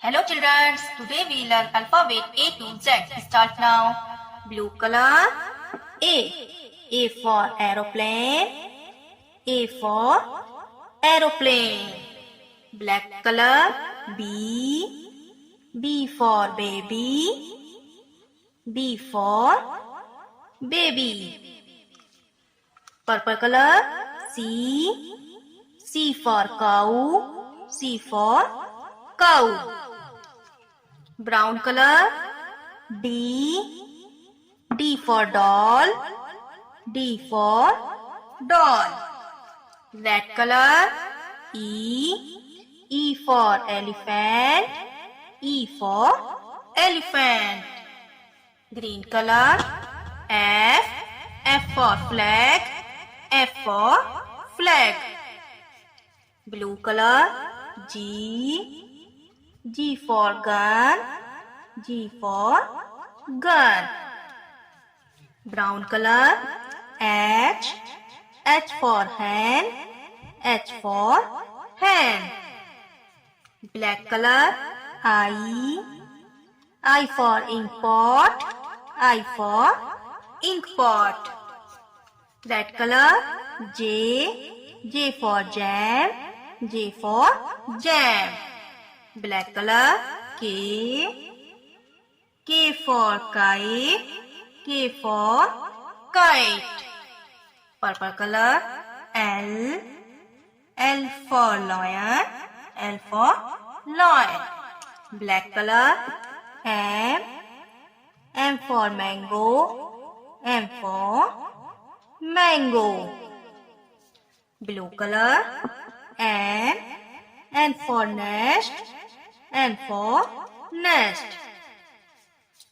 Hello children, today we learn alphabet A to Z. Start now. Blue color A. A for aeroplane. A for aeroplane. Black color B. B for baby. B for baby. Purple color C. C for cow. C for cow. Brown color D. D for doll. D for doll. Red color E. E for elephant. E for elephant. Green color F. F for flag. F for flag. Blue color G. G for gun. G for gun. Brown color H. H for hand. H for hand. Black color I. I for ink pot. I for ink pot. Red color J. J for jam. J for jam. Black color K. K for kite. K for kite. Purple color L. L for lion. L for lion. Black color M. M for mango. M for mango. Blue color N. N for nest. N for nest.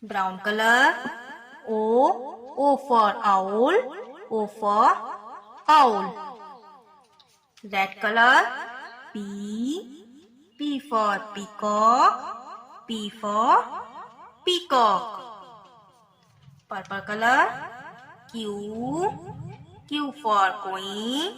Brown color O. O for owl. O for owl. Red color P. P for peacock. P for peacock. Purple color Q. Q for queen.